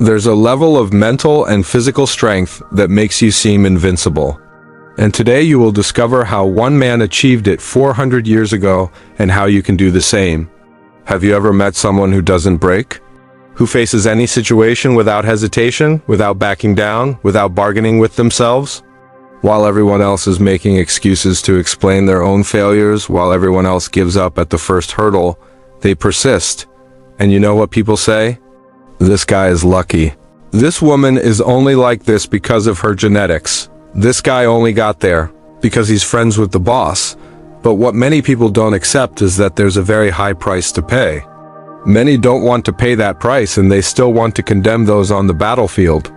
There's a level of mental and physical strength that makes you seem invincible. And today you will discover how one man achieved it 400 years ago and how you can do the same. Have you ever met someone who doesn't break? Who faces any situation without hesitation, without backing down, without bargaining with themselves? While everyone else is making excuses to explain their own failures, while everyone else gives up at the first hurdle, they persist. And you know what people say? This guy is lucky. This woman is only like this because of her genetics. This guy only got there because he's friends with the boss. But what many people don't accept is that there's a very high price to pay. Many don't want to pay that price, and they still want to condemn those on the battlefield.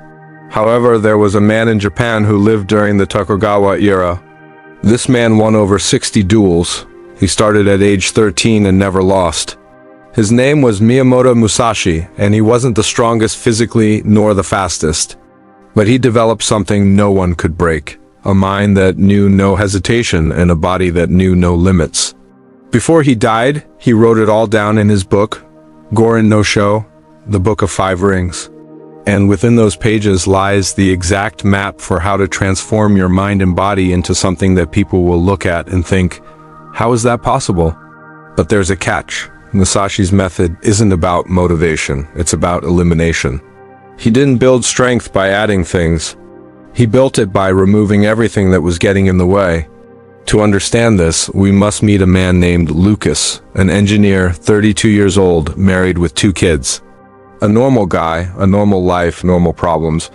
However, there was a man in Japan who lived during the Tokugawa era. This man won over 60 duels. He started at age 13 and never lost. His name was Miyamoto Musashi, and he wasn't the strongest physically nor the fastest. But he developed something no one could break, a mind that knew no hesitation and a body that knew no limits. Before he died, he wrote it all down in his book, Gorin no Sho, the Book of Five Rings. And within those pages lies the exact map for how to transform your mind and body into something that people will look at and think, how is that possible? But there's a catch. Musashi's method isn't about motivation, it's about elimination. He didn't build strength by adding things. He built it by removing everything that was getting in the way. To understand this, we must meet a man named Lucas, an engineer, 32 years old, married with 2 kids. A normal guy, a normal life, normal problems,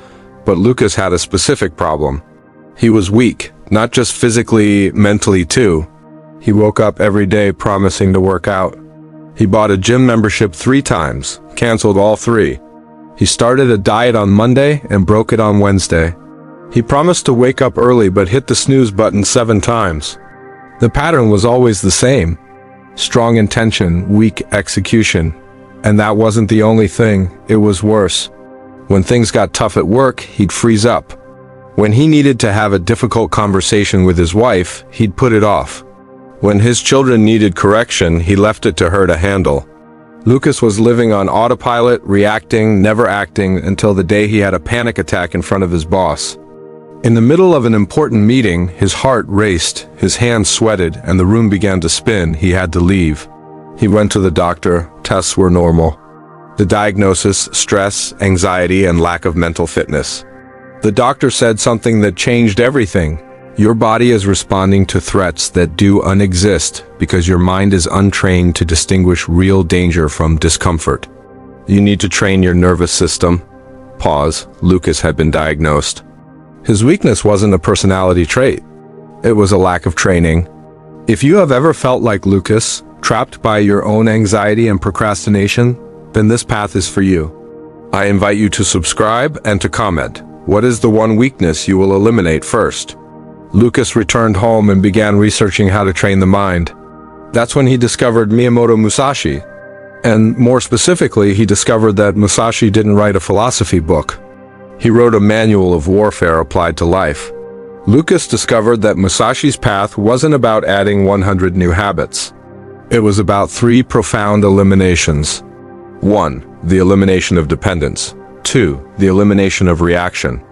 but Lucas had a specific problem. He was weak, not just physically, mentally too. He woke up every day promising to work out. He bought a gym membership 3 times, canceled all 3. He started a diet on Monday and broke it on Wednesday. He promised to wake up early but hit the snooze button 7 times. The pattern was always the same. Strong intention, weak execution. And that wasn't the only thing, it was worse. When things got tough at work, he'd freeze up. When he needed to have a difficult conversation with his wife, he'd put it off. When his children needed correction, he left it to her to handle. Lucas was living on autopilot, reacting, never acting, until the day he had a panic attack in front of his boss. In the middle of an important meeting, his heart raced, his hands sweated, and the room began to spin. He had to leave. He went to the doctor. Tests were normal. The diagnosis: stress, anxiety, and lack of mental fitness. The doctor said something that changed everything. Your body is responding to threats that do unexist because your mind is untrained to distinguish real danger from discomfort. You need to train your nervous system. Pause. Lucas had been diagnosed. His weakness wasn't a personality trait. It was a lack of training. If you have ever felt like Lucas, trapped by your own anxiety and procrastination, then this path is for you. I invite you to subscribe and to comment. What is the one weakness you will eliminate first? Lucas returned home and began researching how to train the mind. That's when he discovered Miyamoto Musashi. And more specifically, he discovered that Musashi didn't write a philosophy book. He wrote a manual of warfare applied to life. Lucas discovered that Musashi's path wasn't about adding 100 new habits. It was about 3 profound eliminations. 1. The elimination of dependence. 2. The elimination of reaction.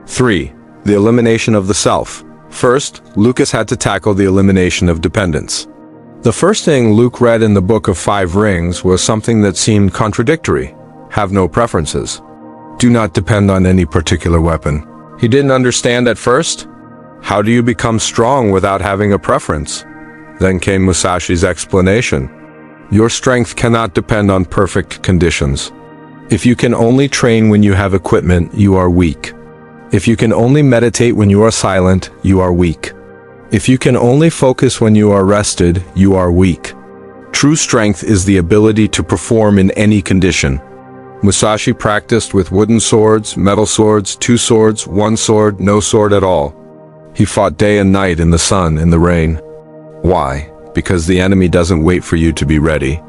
3. The elimination of the self. First, Lucas had to tackle the elimination of dependence. The first thing Luke read in the Book of Five Rings was something that seemed contradictory. Have no preferences. Do not depend on any particular weapon. He didn't understand at first. How do you become strong without having a preference? Then came Musashi's explanation. Your strength cannot depend on perfect conditions. If you can only train when you have equipment, you are weak. If you can only meditate when you are silent, you are weak. If you can only focus when you are rested, you are weak. True strength is the ability to perform in any condition. Musashi practiced with wooden swords, metal swords, 2 swords, 1 sword, no sword at all. He fought day and night in the sun, in the rain. Why? Because the enemy doesn't wait for you to be ready.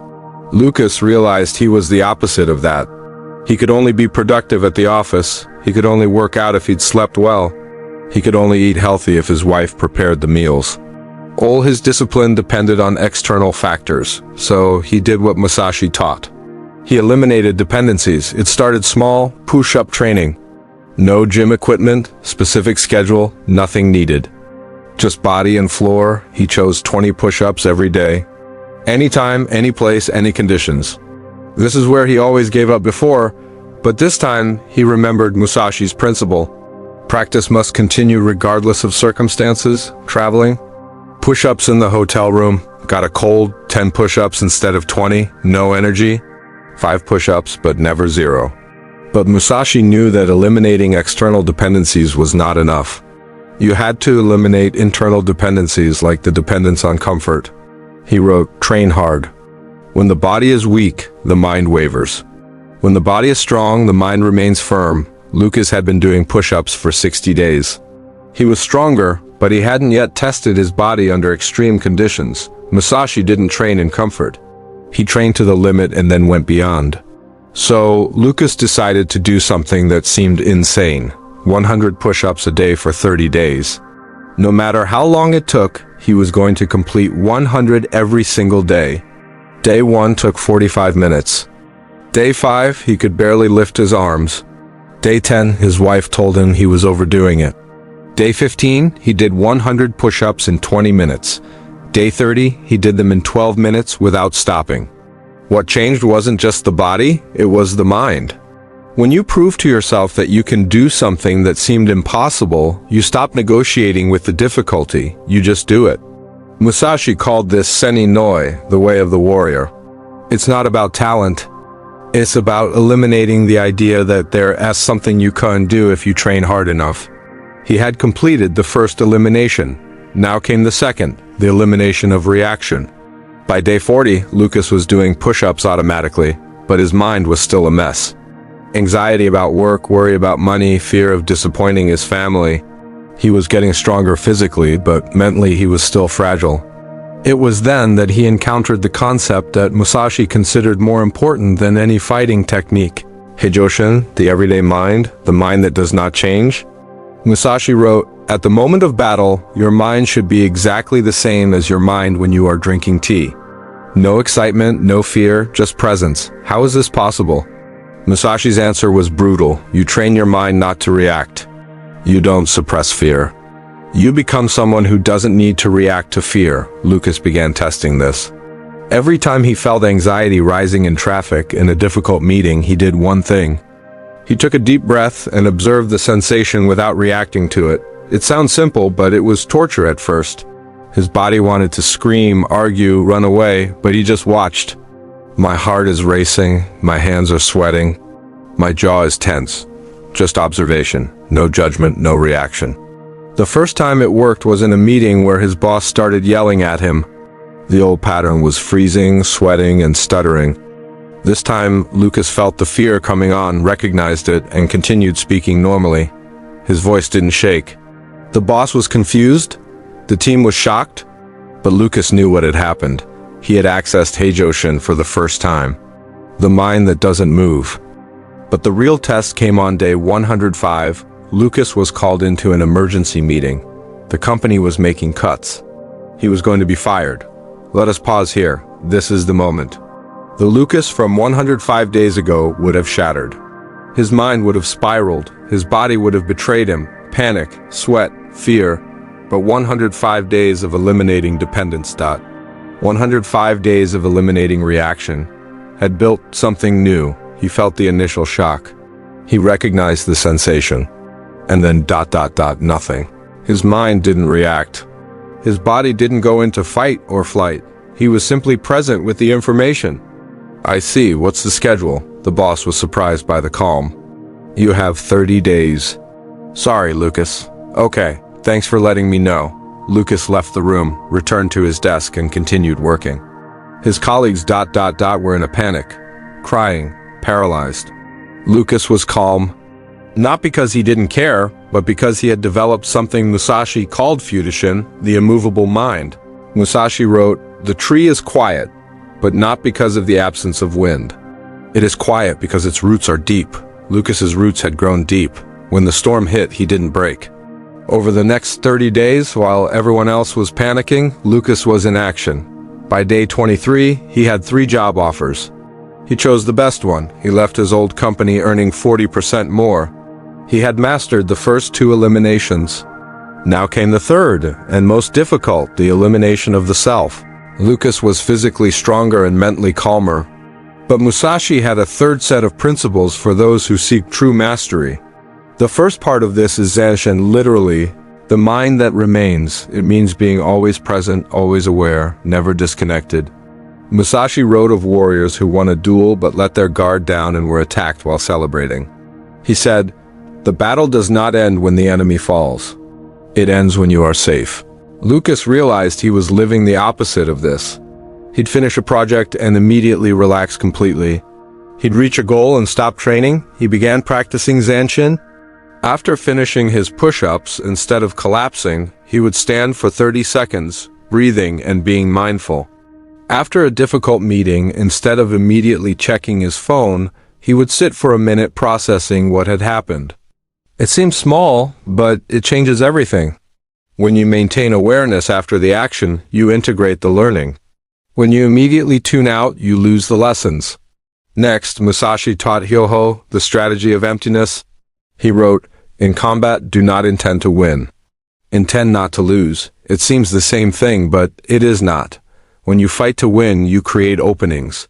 Lucas realized he was the opposite of that. He could only be productive at the office. He could only work out if he'd slept well. He could only eat healthy if his wife prepared the meals. All his discipline depended on external factors, so he did what Musashi taught. He eliminated dependencies. It started small, push-up training. No gym equipment, specific schedule, nothing needed. Just body and floor. He chose 20 push-ups every day. Anytime, any place, any conditions. This is where he always gave up before, but this time he remembered Musashi's principle. Practice must continue regardless of circumstances. Traveling. Push-ups in the hotel room. Got a cold, 10 push-ups instead of 20. No energy. 5 push-ups, but never 0. But Musashi knew that eliminating external dependencies was not enough. You had to eliminate internal dependencies like the dependence on comfort. He wrote, train hard. When the body is weak, the mind wavers. When the body is strong, the mind remains firm. Lucas had been doing push-ups for 60 days. He was stronger, but he hadn't yet tested his body under extreme conditions. Musashi didn't train in comfort. He trained to the limit and then went beyond. So, Lucas decided to do something that seemed insane. 100 push-ups a day for 30 days. No matter how long it took, he was going to complete 100 every single day. Day 1 took 45 minutes. Day 5, he could barely lift his arms. Day 10, his wife told him he was overdoing it. Day 15, he did 100 push-ups in 20 minutes. Day 30, he did them in 12 minutes without stopping. What changed wasn't just the body, it was the mind. When you prove to yourself that you can do something that seemed impossible, you stop negotiating with the difficulty, you just do it. Musashi called this Seni Noi, the way of the warrior. It's not about talent. It's about eliminating the idea that there is something you can't do if you train hard enough. He had completed the first elimination. Now came the second, the elimination of reaction. By day 40, Lucas was doing push-ups automatically, but his mind was still a mess. Anxiety about work, worry about money, fear of disappointing his family. He was getting stronger physically, but mentally he was still fragile. It was then that he encountered the concept that Musashi considered more important than any fighting technique. Heijoshin, the everyday mind, the mind that does not change. Musashi wrote, at the moment of battle, your mind should be exactly the same as your mind when you are drinking tea. No excitement, no fear, just presence. How is this possible? Musashi's answer was brutal. You train your mind not to react. You don't suppress fear. You become someone who doesn't need to react to fear. Lucas began testing this. Every time he felt anxiety rising in traffic in a difficult meeting, he did one thing. He took a deep breath and observed the sensation without reacting to it. It sounds simple, but it was torture at first. His body wanted to scream, argue, run away, but he just watched. My heart is racing, my hands are sweating, my jaw is tense. Just observation, no judgment, no reaction. The first time it worked was in a meeting where his boss started yelling at him. The old pattern was freezing, sweating, and stuttering. This time, Lucas felt the fear coming on, recognized it, and continued speaking normally. His voice didn't shake. The boss was confused, the team was shocked, but Lucas knew what had happened. He had accessed Heijoshin for the first time. The mind that doesn't move. But the real test came on day 105. Lucas was called into an emergency meeting. The company was making cuts. He was going to be fired. Let us pause here. This is the moment. The Lucas from 105 days ago would have shattered. His mind would have spiraled. His body would have betrayed him. Panic, sweat, fear. But 105 days of eliminating dependence. 105 days of eliminating reaction had built something new. He felt the initial shock. He recognized the sensation. And then ... nothing. His mind didn't react. His body didn't go into fight or flight. He was simply present with the information. I see, what's the schedule? The boss was surprised by the calm. You have 30 days. Sorry, Lucas. Okay, thanks for letting me know. Lucas left the room, returned to his desk, and continued working. His colleagues ... were in a panic, crying, paralyzed. Lucas was calm. Not because he didn't care, but because he had developed something Musashi called Futishin, the immovable mind. Musashi wrote, the tree is quiet, but not because of the absence of wind. It is quiet because its roots are deep. Lucas's roots had grown deep. When the storm hit, he didn't break. Over the next 30 days, while everyone else was panicking, Lucas was in action. By day 23, he had 3 job offers. He chose the best one. He left his old company earning 40% more. He had mastered the first two eliminations. Now came the third, and most difficult, the elimination of the self. Lucas was physically stronger and mentally calmer. But Musashi had a third set of principles for those who seek true mastery. The first part of this is Zanshin, literally, the mind that remains. It means being always present, always aware, never disconnected. Musashi wrote of warriors who won a duel but let their guard down and were attacked while celebrating. He said, "The battle does not end when the enemy falls. It ends when you are safe." Lucas realized he was living the opposite of this. He'd finish a project and immediately relax completely. He'd reach a goal and stop training. He began practicing Zanshin. After finishing his push-ups, instead of collapsing, he would stand for 30 seconds, breathing and being mindful. After a difficult meeting, instead of immediately checking his phone, he would sit for a minute processing what had happened. It seems small, but it changes everything. When you maintain awareness after the action, you integrate the learning. When you immediately tune out, you lose the lessons. Next, Musashi taught Hyoho the strategy of emptiness. He wrote, "In combat, do not intend to win. Intend not to lose." It seems the same thing, but it is not. When you fight to win, you create openings.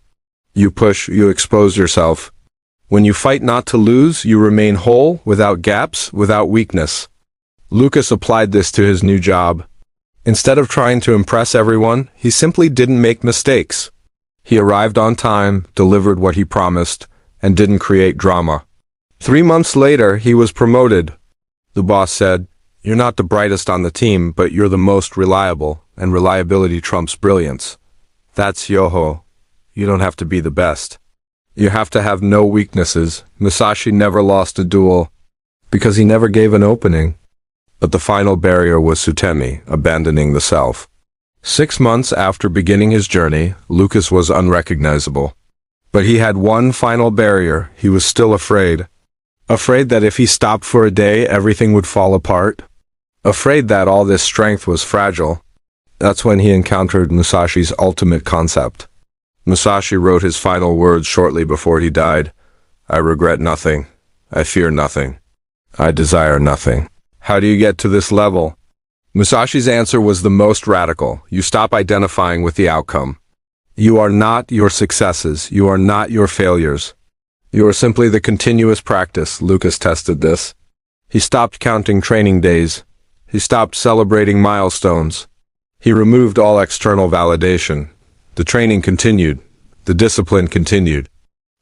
You push, you expose yourself. When you fight not to lose, you remain whole, without gaps, without weakness. Lucas applied this to his new job. Instead of trying to impress everyone, he simply didn't make mistakes. He arrived on time, delivered what he promised, and didn't create drama. 3 months later, he was promoted. The boss said, "You're not the brightest on the team, but you're the most reliable, and reliability trumps brilliance. That's Yoho. You don't have to be the best. You have to have no weaknesses." Musashi never lost a duel, because he never gave an opening. But the final barrier was Sutemi, abandoning the self. 6 months after beginning his journey, Lucas was unrecognizable. But he had one final barrier. He was still afraid. Afraid that if he stopped for a day, everything would fall apart. Afraid that all this strength was fragile. That's when he encountered Musashi's ultimate concept. Musashi wrote his final words shortly before he died. "I regret nothing. I fear nothing. I desire nothing." How do you get to this level? Musashi's answer was the most radical. You stop identifying with the outcome. You are not your successes. You are not your failures. You are simply the continuous practice. Lucas tested this. He stopped counting training days. He stopped celebrating milestones. He removed all external validation. The training continued. The discipline continued.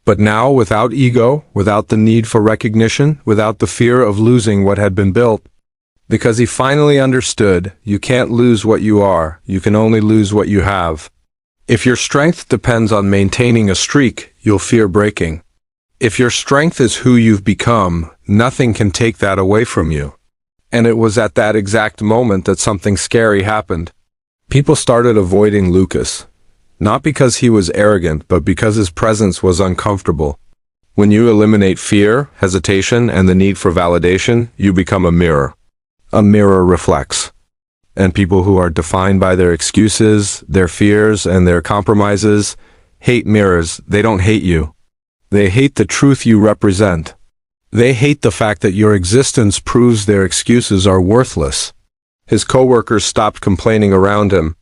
But now, without ego, without the need for recognition, without the fear of losing what had been built. Because he finally understood, you can't lose what you are, you can only lose what you have. If your strength depends on maintaining a streak, you'll fear breaking. If your strength is who you've become, nothing can take that away from you. And it was at that exact moment that something scary happened. People started avoiding Lucas. Not because he was arrogant, but because his presence was uncomfortable. When you eliminate fear, hesitation, and the need for validation, you become a mirror. A mirror reflects. And people who are defined by their excuses, their fears, and their compromises hate mirrors. They don't hate you. They hate the truth you represent. They hate the fact that your existence proves their excuses are worthless. His coworkers stopped complaining around him.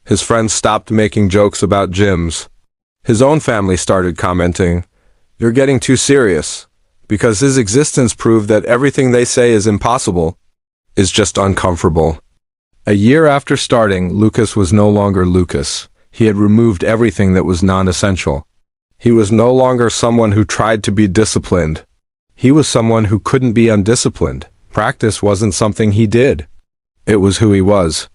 His friends stopped making jokes about gyms. His own family started commenting, "You're getting too serious," because his existence proved that everything they say is impossible is just uncomfortable. A year after starting, Lucas was no longer Lucas. He had removed everything that was non-essential. He was no longer someone who tried to be disciplined. He was someone who couldn't be undisciplined. Practice wasn't something he did. It was who he was.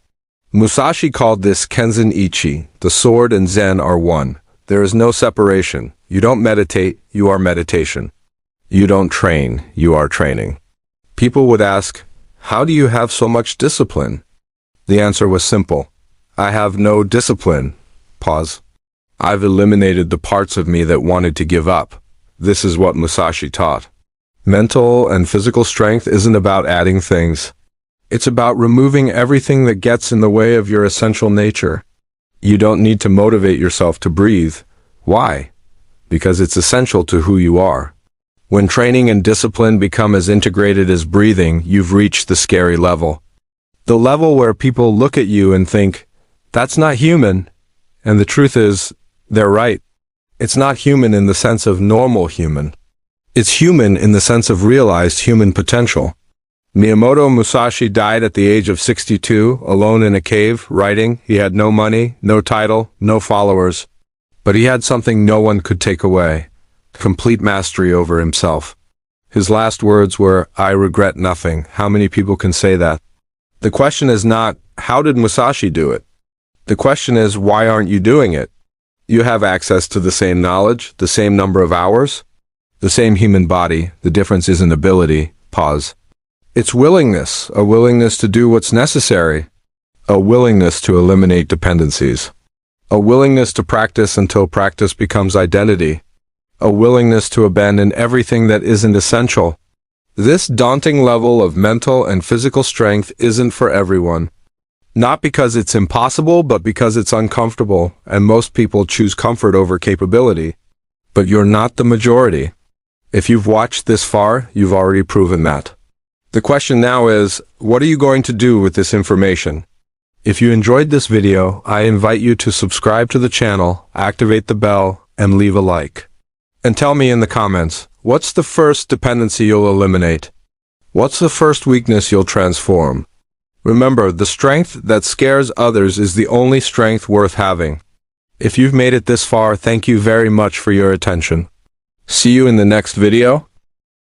Musashi called this Kenzen Ichi. The sword and Zen are one. There is no separation. You don't meditate, you are meditation. You don't train, you are training. People would ask, "How do you have so much discipline?" The answer was simple. I have no discipline. Pause. I've eliminated the parts of me that wanted to give up. This is what Musashi taught. Mental and physical strength isn't about adding things. It's about removing everything that gets in the way of your essential nature. You don't need to motivate yourself to breathe. Why? because it's essential to who you are. When training and discipline become as integrated as breathing, you've reached the scary level. The level where people look at you and think, "That's not human." And the truth is, they're right. It's not human in the sense of normal human. It's human in the sense of realized human potential. Miyamoto Musashi died at the age of 62, alone in a cave, writing. He had no money, no title, no followers. But he had something no one could take away: complete mastery over himself. His last words were, "I regret nothing." How many people can say that? The question is not, how did Musashi do it? The question is, why aren't you doing it? You have access to the same knowledge, the same number of hours, the same human body. The difference isn't ability. Pause. It's willingness, a willingness to do what's necessary, a willingness to eliminate dependencies, a willingness to practice until practice becomes identity, a willingness to abandon everything that isn't essential. This daunting level of mental and physical strength isn't for everyone. Not because it's impossible, but because it's uncomfortable, and most people choose comfort over capability. But you're not the majority. If you've watched this far, you've already proven that. The question now is, what are you going to do with this information? If you enjoyed this video, I invite you to subscribe to the channel, activate the bell, and leave a like. And tell me in the comments, what's the first dependency you'll eliminate? What's the first weakness you'll transform? Remember, the strength that scares others is the only strength worth having. If you've made it this far, thank you very much for your attention. See you in the next video.